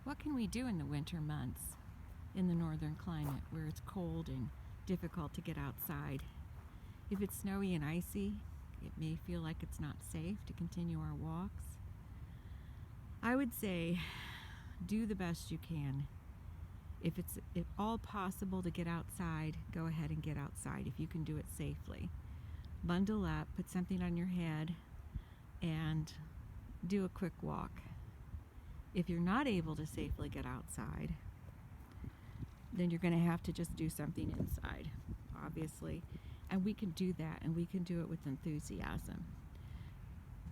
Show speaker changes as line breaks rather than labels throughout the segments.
What can we do in the winter months in the northern climate where it's cold and difficult to get outside? If it's snowy and icy, it may feel like it's not safe to continue our walks. I would say do the best you can. If it's at all possible to get outside, go ahead and get outside if you can do it safely. Bundle up, put something on your head, and do a quick walk. If you're not able to safely get outside, then you're going to have to just do something inside, obviously. And we can do that, and we can do it with enthusiasm.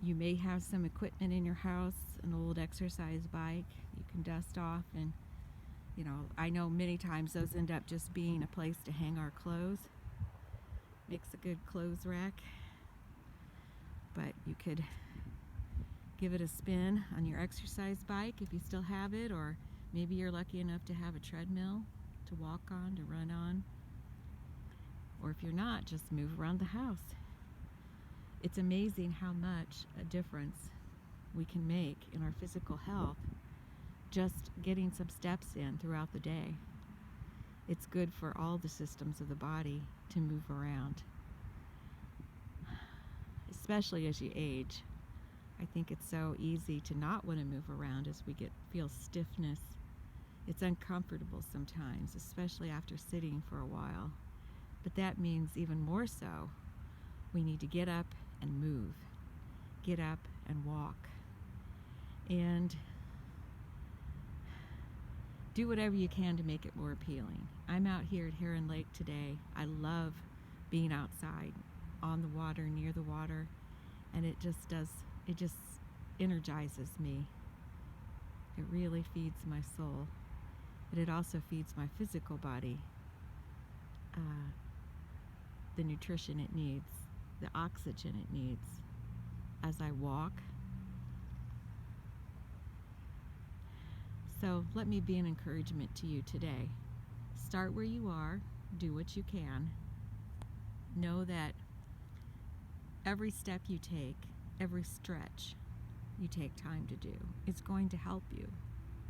You may have some equipment in your house, an old exercise bike you can dust off, and I know many times those end up just being a place to hang our clothes. Makes a good clothes rack. But you could give it a spin on your exercise bike if you still have it, or maybe you're lucky enough to have a treadmill to walk on, to run on. Or if you're not, just move around the house. It's amazing how much a difference we can make in our physical health just getting some steps in throughout the day. It's good for all the systems of the body to move around, especially as you age. I think it's so easy to not want to move around as we feel stiffness. It's uncomfortable sometimes, especially after sitting for a while. But that means even more so, we need to get up and move. Get up and walk. And do whatever you can to make it more appealing. I'm out here at Heron Lake today. I love being outside, on the water, near the water, and it just energizes me. It really feeds my soul, but it also feeds my physical body the nutrition it needs, the oxygen it needs as I walk. So let me be an encouragement to you today. Start where you are, do what you can. Know that every step you take, every stretch you take time to do, it's going to help you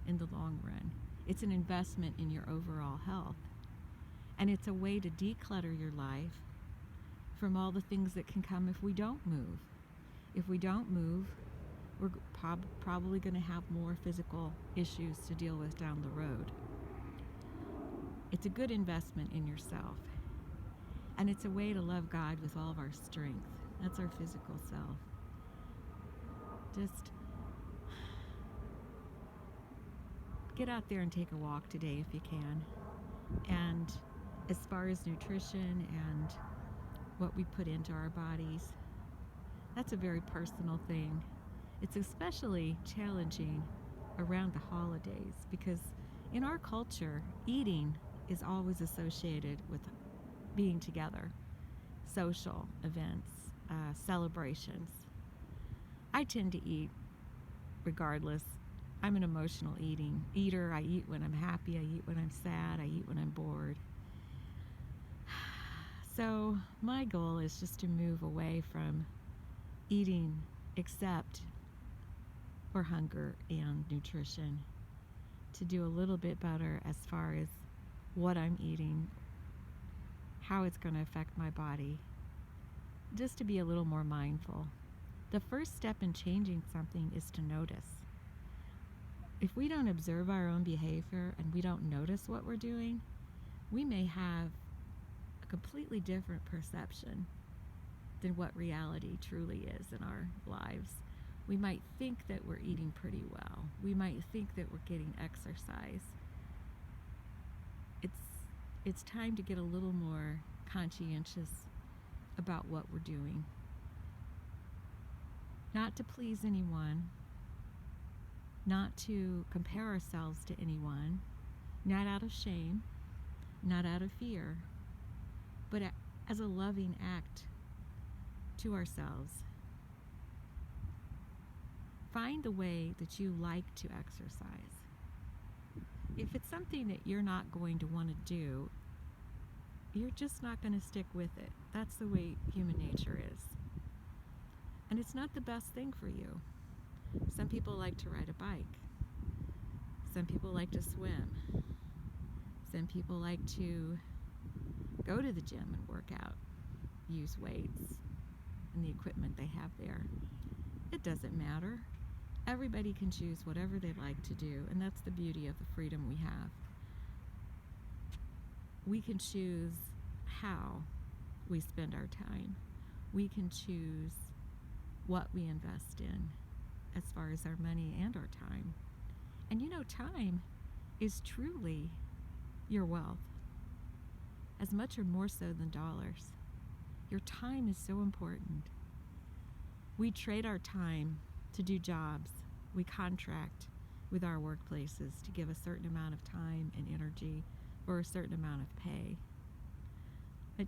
in the long run. It's an investment in your overall health. And it's a way to declutter your life from all the things that can come if we don't move. If we don't move, we're probably going to have more physical issues to deal with down the road. It's a good investment in yourself. And it's a way to love God with all of our strength. That's our physical self. Just get out there and take a walk today if you can. And as far as nutrition and what we put into our bodies, that's a very personal thing. It's especially challenging around the holidays because in our culture, eating is always associated with being together, social events, celebrations. I tend to eat regardless. I'm an emotional eater. I eat when I'm happy. I eat when I'm sad. I eat when I'm bored. So my goal is just to move away from eating except for hunger and nutrition, to do a little bit better as far as what I'm eating, how it's going to affect my body, just to be a little more mindful. The first step in changing something is to notice. If we don't observe our own behavior and we don't notice what we're doing, we may have a completely different perception than what reality truly is in our lives. We might think that we're eating pretty well. We might think that we're getting exercise. It's time to get a little more conscientious about what we're doing. Not to please anyone, not to compare ourselves to anyone, not out of shame, not out of fear, but as a loving act to ourselves. Find the way that you like to exercise. If it's something that you're not going to want to do, you're just not going to stick with it. That's the way human nature is. And it's not the best thing for you. Some people like to ride a bike. Some people like to swim. Some people like to go to the gym and work out, use weights and the equipment they have there. It doesn't matter. Everybody can choose whatever they like to do, and that's the beauty of the freedom we have. We can choose how we spend our time. We can choose what we invest in as far as our money and our time. And you know, time is truly your wealth, as much or more so than dollars. Your time is so important. We trade our time to do jobs. We contract with our workplaces to give a certain amount of time and energy for a certain amount of pay. But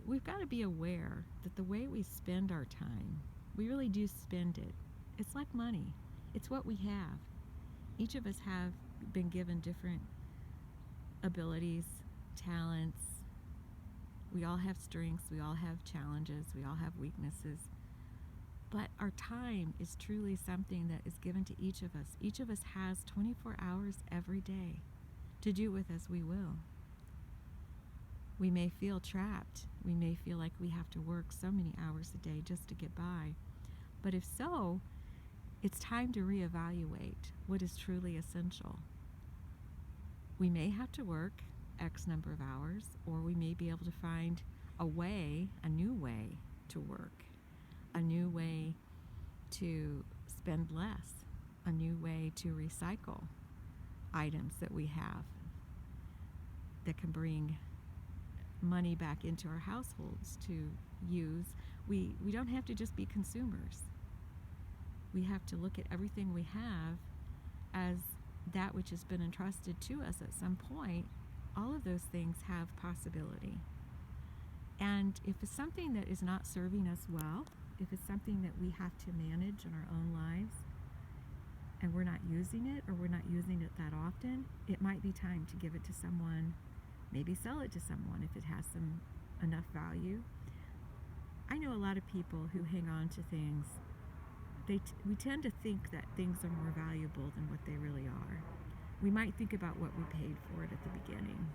we've got to be aware that the way we spend our time, we really do spend it. It's like money. It's what we have. Each of us have been given different abilities, talents. We all have strengths. We all have challenges. We all have weaknesses. But our time is truly something that is given to each of us. Each of us has 24 hours every day to do with as we will. We may feel trapped. We may feel like we have to work so many hours a day just to get by. But if so, it's time to reevaluate what is truly essential. We may have to work X number of hours, or we may be able to find a new way to work, a new way to spend less, a new way to recycle items that we have that can bring money back into our households to use. We don't have to just be consumers. We have to look at everything we have as that which has been entrusted to us at some point. All of those things have possibility. And if it's something that is not serving us well, if it's something that we have to manage in our own lives, and we're not using it, or we're not using it that often, it might be time to give it to someone, maybe sell it to someone if it has enough value. I know a lot of people who hang on to things. We tend to think that things are more valuable than what they really are. We might think about what we paid for it at the beginning.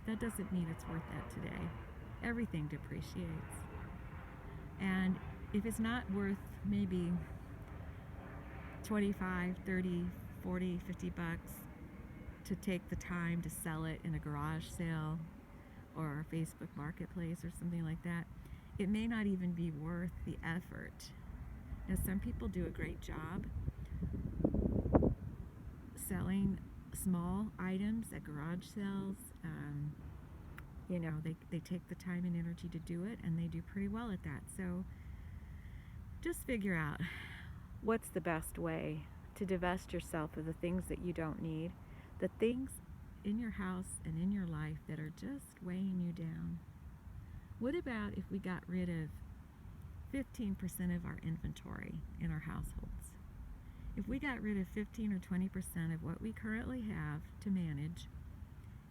That doesn't mean it's worth that today. Everything depreciates. And if it's not worth maybe 25, 30, 40, 50 bucks to take the time to sell it in a garage sale or a Facebook marketplace or something like that, it may not even be worth the effort. Now, some people do a great job selling small items at garage sales. They take the time and energy to do it, and they do pretty well at that. So just figure out what's the best way to divest yourself of the things that you don't need, the things in your house and in your life that are just weighing you down. What about if we got rid of 15% of our inventory in our households? If we got rid of 15 or 20% of what we currently have to manage,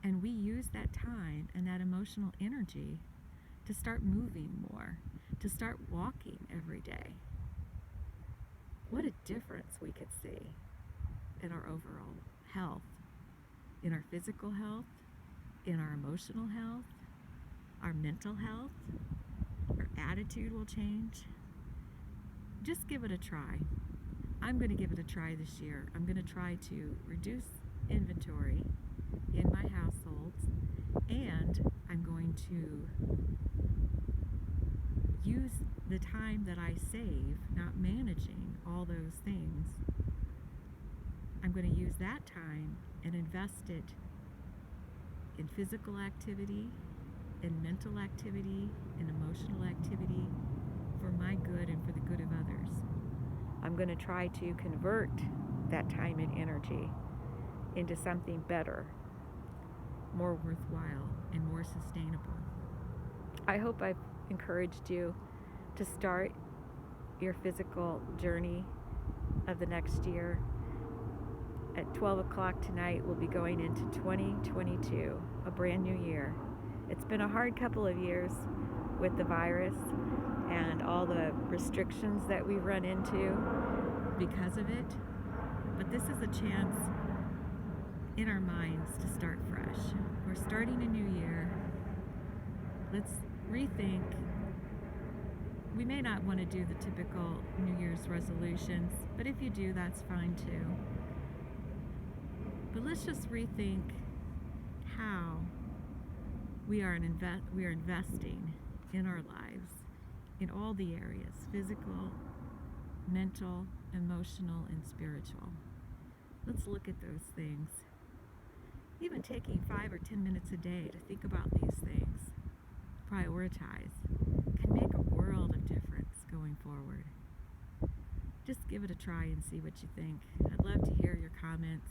and we use that time and that emotional energy to start moving more, to start walking every day, what a difference we could see in our overall health, in our physical health, in our emotional health, our mental health. Our attitude will change. Just give it a try. I'm going to give it a try this year. I'm going to try to reduce inventory in my households, and I'm going to use the time that I save not managing all those things. I'm going to use that time and invest it in physical activity, in mental activity, in emotional activity, for my good and for the good of others. I'm going to try to convert that time and energy into something better, more worthwhile, and more sustainable. I hope I've encouraged you to start your physical journey of the next year. At 12 o'clock tonight, we'll be going into 2022, a brand new year. It's been a hard couple of years with the virus and all the restrictions that we've run into because of it. But this is a chance in our minds to start fresh. We're starting a new year. Let's rethink. We may not want to do the typical New Year's resolutions, but if you do, that's fine too. But let's just rethink how we are investing in our lives in all the areas: physical, mental, emotional, and spiritual. Let's look at those things. Even taking 5 or 10 minutes a day to think about these things, prioritize, can make a world of difference going forward. Just give it a try and see what you think. I'd love to hear your comments.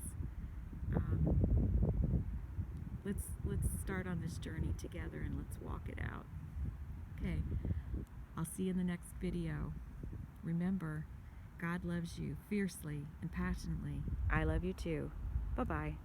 Let's start on this journey together and let's walk it out. Okay, I'll see you in the next video. Remember, God loves you fiercely and passionately. I love you too. Bye-bye.